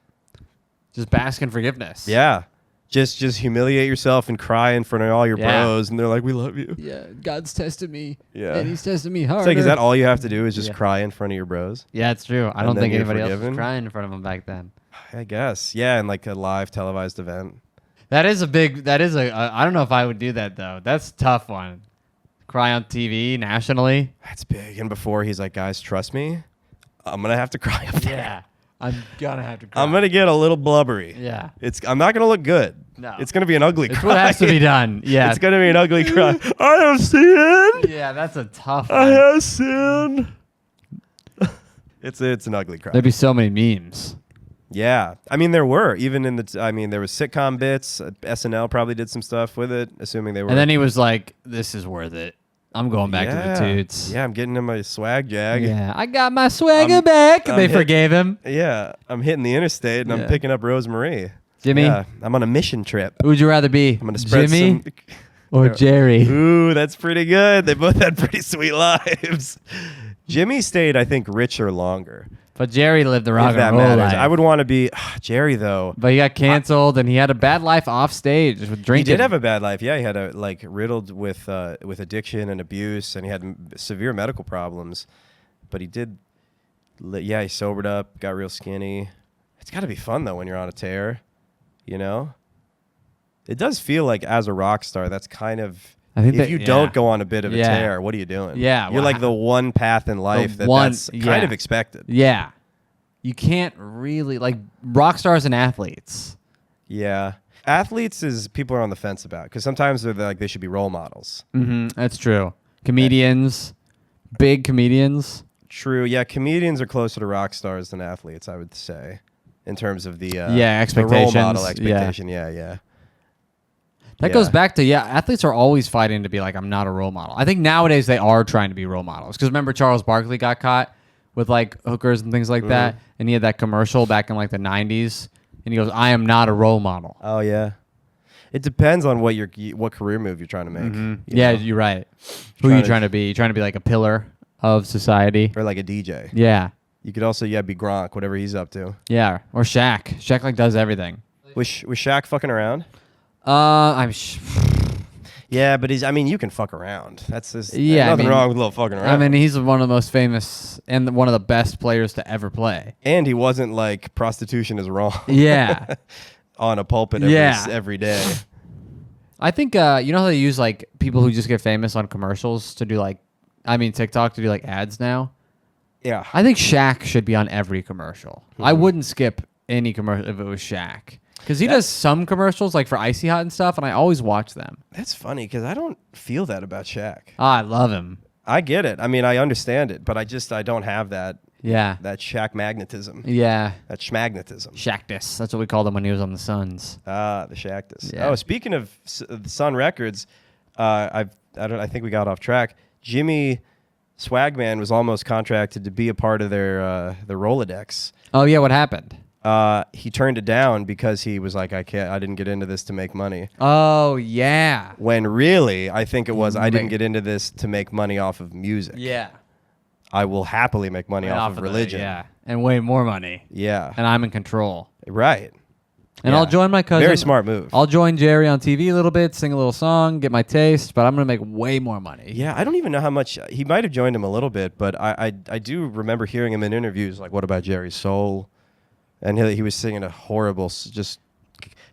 Just bask in forgiveness. Yeah. Just humiliate yourself and cry in front of all your bros, and they're like, "We love you." Yeah, God's tested me. Yeah. And he's tested me hard. It's like, is that all you have to do is just cry in front of your bros? Yeah, it's true. I And don't then think you're anybody else forgiven? was crying in front of him back then. I guess. Yeah, in like a live televised event. That is I don't know if I would do that though. That's a tough one. Cry on TV nationally. That's big. And before he's like, "Guys, trust me, I'm gonna have to cry up there. Yeah. I'm gonna have to cry. I'm gonna get a little blubbery. Yeah. I'm not gonna look good. No. It's gonna be an ugly It's cry. what has to be done. Yeah. It's gonna be an ugly cry. I have sinned. Yeah, that's a tough I one. have sinned. It's an ugly cry. There'd be so many memes. Yeah, I mean there were even in the. I mean there was sitcom bits. SNL probably did some stuff with it, assuming they were. And then he was like, "This is worth it. I'm going back to the toots." Yeah, I'm getting in my swag jag. Yeah, I got my swagger back. They forgave him. Yeah, I'm hitting the interstate and I'm Yeah. picking up Rosemary. Jimmy, Yeah, I'm on a mission trip. who would you rather be? I'm gonna spread Jimmy some. or Jerry? Ooh, that's pretty good. They both had pretty sweet lives. Jimmy stayed, I think, richer longer. But Jerry lived the rock If that and roll matters. life. I would want to be Jerry though. But he got canceled, and he had a bad life off stage with He drinking. did have a bad life. Yeah, he had a riddled with addiction and abuse, and he had severe medical problems. But he did. Yeah, he sobered up, got real skinny. It's got to be fun though when you're on a tear. You know, it does feel like as a rock star, that's kind of. I think if that- you yeah. don't go on a bit of a Yeah. tear, what are you doing? Yeah, you're well, like the one path in life that's kind yeah. of expected. Yeah. You can't really, like, rock stars and athletes. Yeah, athletes is people are on the fence about because sometimes they're like they should be role models. Mm-hmm. That's true. Comedians, big comedians. True. Yeah, comedians are closer to rock stars than athletes, I would say, in terms of the expectations. the role model expectation. Yeah. That goes back to, athletes are always fighting to be like, I'm not a role model. I think nowadays they are trying to be role models. Because remember Charles Barkley got caught with like hookers and things like that. And he had that commercial back in like the 90s. And he goes, I am not a role model. Oh yeah. It depends on what career move you're trying to make. Mm-hmm. you know? You're right. Who are you trying to be? You trying to be like a pillar of society? Or like a DJ. Yeah. You could also be Gronk, whatever he's up to. Yeah. Or Shaq. Shaq like does everything. Was Shaq fucking around? Yeah, but you can fuck around. That's just nothing wrong with a little fucking around. I mean, he's one of the most famous and one of the best players to ever play. And he wasn't like prostitution is wrong. Yeah. On a pulpit every day. I think you know how they use like people who just get famous on commercials to do TikTok to do like ads now. Yeah. I think Shaq should be on every commercial. I wouldn't skip any commercial if it was Shaq. Because he does some commercials like for Icy Hot and stuff, and I always watch them. That's funny because I don't feel that about Shaq. I love him. I get it. I mean, I understand it, but I don't have that Yeah. that Shaq magnetism. Yeah. That schmagnetism. Shaqtus. That's what we called him when he was on the Suns. Ah, the Shaqtus. Yeah. Oh, speaking of the Sun Records, I think we got off track. Jimmy Swagman was almost contracted to be a part of their Rolodex. Oh yeah, what happened? He turned it down because he was like, I didn't get into this to make money. Oh yeah. When really, I think it was, I didn't get into this to make money off of music. Yeah. I will happily make money off of religion. Yeah. And way more money. Yeah. And I'm in control. Right. And Yeah. I'll join my cousin. Very smart move. I'll join Jerry on TV a little bit, sing a little song, get my taste, but I'm going to make way more money. Yeah, I don't even know how much. He might have joined him a little bit, but I do remember hearing him in interviews like, what about Jerry's Soul? And he was singing a horrible, just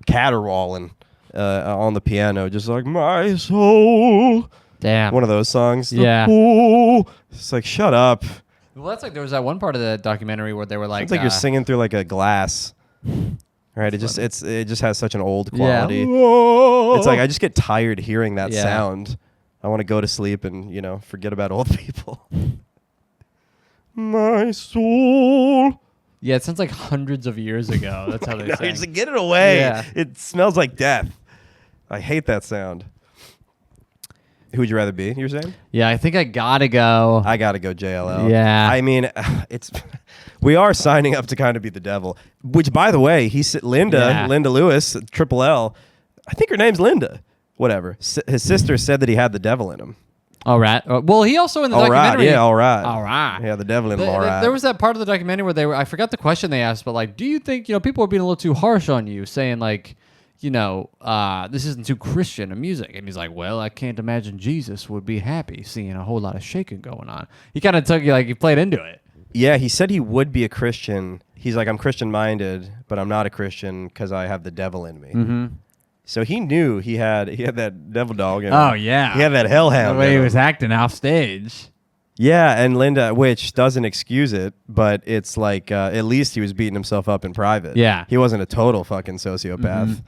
caterwauling on the piano, just like my soul. Damn. One of those songs. Yeah. It's like, shut up. Well, that's like there was that one part of the documentary where they were like, It's like you're singing through like a glass. Right? It just has such an old quality. Yeah. It's like I just get tired hearing that Yeah. sound. I want to go to sleep and, forget about old people. My soul. Yeah, it sounds like hundreds of years ago. That's how they No, sing. just get it away. Yeah. It smells like death. I hate that sound. Who would you rather be, you're saying? Yeah, I think I gotta go. I got to go JLL. Yeah. I mean, we are signing up to kind of be the devil, which, by the way, Linda Lewis, Triple L, I think her name's Linda, whatever. His sister said that he had the devil in him. All right. Well, he also in the All right, documentary. yeah, all right. All right. Yeah, the devil in him, all right. There was that part of the documentary where I forgot the question they asked, but like, do you think, people are being a little too harsh on you, saying like, this isn't too Christian a music? And he's like, well, I can't imagine Jesus would be happy seeing a whole lot of shaking going on. He kind of took you, like, he played into it. Yeah, he said he would be a Christian. He's like, I'm Christian-minded, but I'm not a Christian because I have the devil in me. Mm-hmm. So he knew he had that devil dog in him. Oh, yeah. He had that hellhound The way in he him. was acting off stage. Yeah, and Linda, which doesn't excuse it, but it's like at least he was beating himself up in private. Yeah. He wasn't a total fucking sociopath.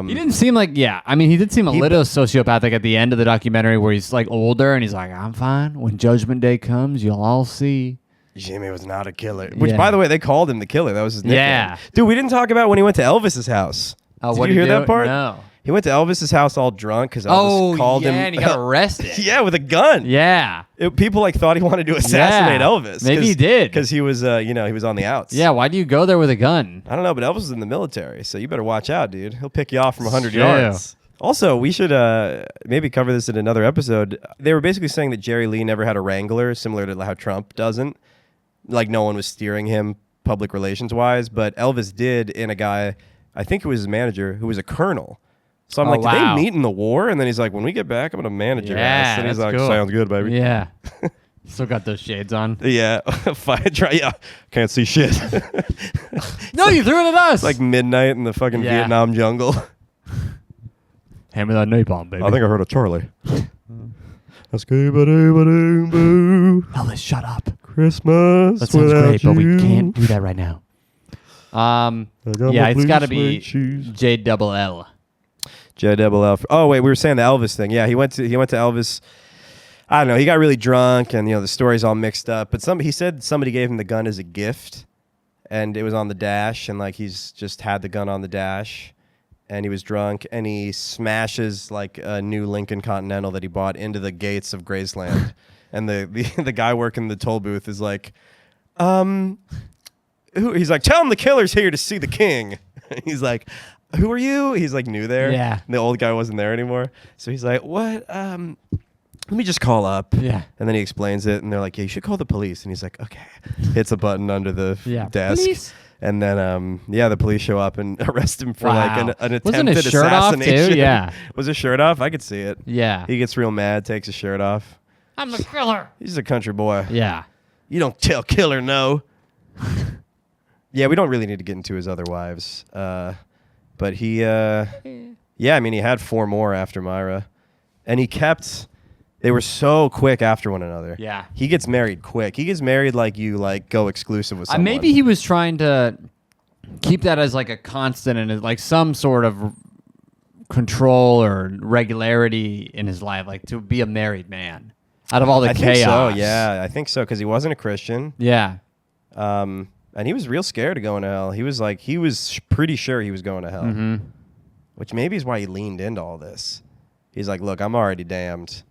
He didn't seem like, he did seem a little sociopathic at the end of the documentary where he's like older and he's like, I'm fine. When Judgment Day comes, you'll all see. Jimmy was not a killer. Which, Yeah. by the way, they called him the killer. That was his nickname. Yeah. Dude, we didn't talk about when he went to Elvis's house. Oh, Did what you hear do? that part? No. He went to Elvis's house all drunk because Elvis called him. and he got arrested. Yeah, with a gun. Yeah. People thought he wanted to assassinate Yeah. Elvis. Maybe he did. Because he was, he was on the outs. Yeah, why do you go there with a gun? I don't know, but Elvis is in the military, so you better watch out, dude. He'll pick you off from 100 True. yards. Also, we should maybe cover this in another episode. They were basically saying that Jerry Lee never had a wrangler, similar to how Trump doesn't. Like, no one was steering him public relations-wise, but Elvis did in a guy, I think it was his manager, who was a colonel. So I'm like, did they meet in the war? And then he's like, when we get back, I'm going to manage your ass. And he's like, cool. sounds good, baby. Yeah. Still got those shades on. Yeah. Can't see shit. No, you threw it at us. It's like midnight in the fucking Yeah. Vietnam jungle. Hand me that napalm, baby. I think I heard a Charlie. Boo. Elvis, shut up. Christmas. That sounds without great, but we you. can't do that right now. got Yeah, my it's blue got to be suede shoes. JLL. JLL. Oh wait, we were saying the Elvis thing. Yeah, he went to Elvis. I don't know. He got really drunk, and the story's all mixed up. But he said somebody gave him the gun as a gift, and it was on the dash, and like he's just had the gun on the dash, and he was drunk, and he smashes like a new Lincoln Continental that he bought into the gates of Graceland, and the guy working the toll booth is like, he's like, tell him the killer's here to see the king. He's like, who are you? He's like new there. Yeah. And the old guy wasn't there anymore. So he's like, what? Let me just call up. Yeah. And then he explains it, and they're like, yeah, you should call the police. And he's like, okay. Hits a button under the desk. Police? And then, the police show up and arrest him for Wow. like an Wasn't attempted his shirt off, assassination. too? Yeah. Was his shirt off? I could see it. Yeah. He gets real mad, takes his shirt off. I'm the killer. He's a country boy. Yeah. You don't tell killer no. Yeah, we don't really need to get into his other wives. But he, he had 4 more after Myra. And they were so quick after one another. Yeah. He gets married quick. He gets married like you go exclusive with someone. Maybe he was trying to keep that as like a constant and like some sort of control or regularity in his life, like to be a married man out of all the I chaos. think so, yeah. I think so, because he wasn't a Christian. Yeah. And he was real scared of going to hell. He was pretty sure he was going to hell. Mm-hmm. Which maybe is why he leaned into all this. He's like, look, I'm already damned.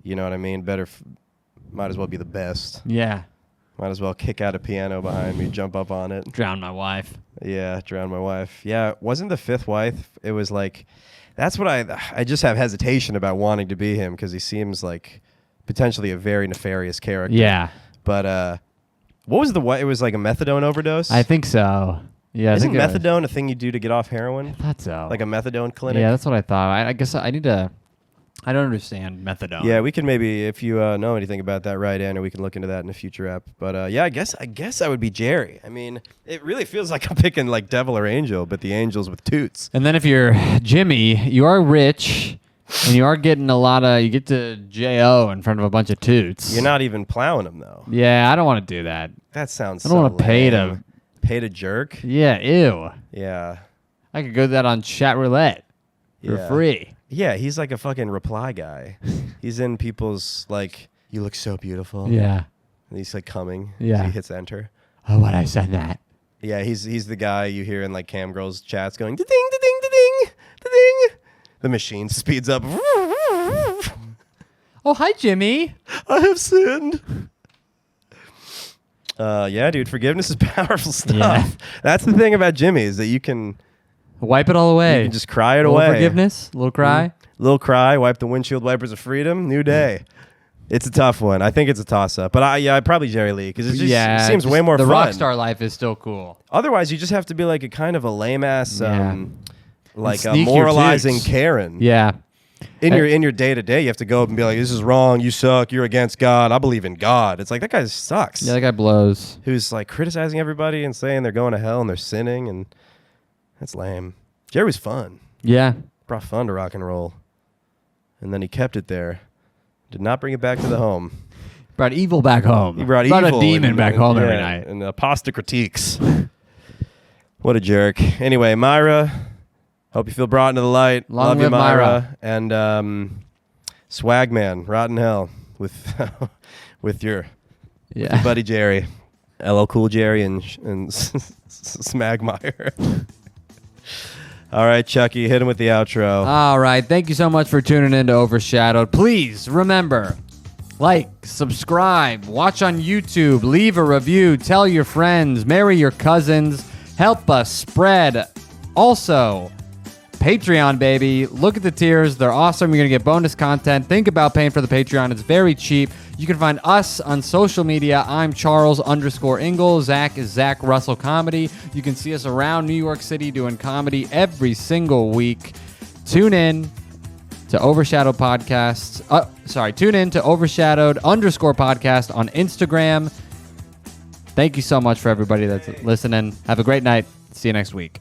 You know what I mean? Might as well be the best. Yeah. Might as well kick out a piano behind me, jump up on it. Drown my wife. Yeah, drown my wife. Yeah, wasn't the 5th wife? It was like, that's what I just have hesitation about wanting to be him, because he seems like potentially a very nefarious character. Yeah. But what was it was like a methadone overdose? I think so. Yeah. Isn't I think methadone a thing you do to get off heroin? I thought so. Like a methadone clinic? Yeah, that's what I thought. I guess I need to I don't understand methadone. Yeah, we can maybe, if you know anything about that, write in, or we can look into that in a future app. But yeah, I guess I would be Jerry. I mean, it really feels like I'm picking like devil or angel, but the angel's with toots. And then if you're Jimmy, you are rich, and you are getting you get to J.O. in front of a bunch of toots. You're not even plowing them though. Yeah, I don't want to do that. That sounds. I don't want to pay to jerk. Yeah, ew. Yeah. I could go to that on chat roulette for free. Yeah, he's like a fucking reply guy. He's in people's like, you look so beautiful. Yeah. And he's like coming. Yeah. He hits enter. Oh, what I said that. Yeah, he's the guy you hear in like cam girls chats going da-ding, da-ding, da-ding, da-ding. The machine speeds up. Oh, hi, Jimmy. I have sinned. Yeah, dude, forgiveness is powerful stuff. Yeah. That's the thing about Jimmy is that you can wipe it all away. You can just cry it a little away. Forgiveness, a little cry. Little cry, wipe the windshield wipers of freedom, new day. It's a tough one. I think it's a toss-up. But I'd probly Jerry Lee because it just seems way more the fun. The rockstar life is still cool. Otherwise, you just have to be like a kind of a lame-ass, like a sneak moralizing Karen. Yeah. In your day-to-day, you have to go up and be like, this is wrong, you suck, you're against God, I believe in God. It's like, that guy sucks. Yeah, that guy blows. Who's like criticizing everybody and saying they're going to hell and they're sinning, and that's lame. Jerry was fun. Yeah. Brought fun to rock and roll. And then he kept it there. Did not bring it back to the home. Brought evil back home. He brought evil a demon back home every night. And pasta critiques. What a jerk. Anyway, Myra, hope you feel brought into the light. Long Love you, live Myra. And Swagman, rotten hell with with your buddy Jerry. LL Cool Jerry and Smagmeyer. All right, Chucky, hit him with the outro. All right. Thank you so much for tuning in to Overshadowed. Please remember, like, subscribe, watch on YouTube, leave a review, tell your friends, marry your cousins, help us spread. Also, Patreon, baby. Look at the tiers. They're awesome. You're going to get bonus content. Think about paying for the Patreon. It's very cheap. You can find us on social media. I'm Charles_Ingle. Zach is Zach Russell Comedy. You can see us around New York City doing comedy every single week. Tune in to Overshadowed Podcasts. Tune in to Overshadowed_podcast on Instagram. Thank you so much for everybody that's listening. Have a great night. See you next week.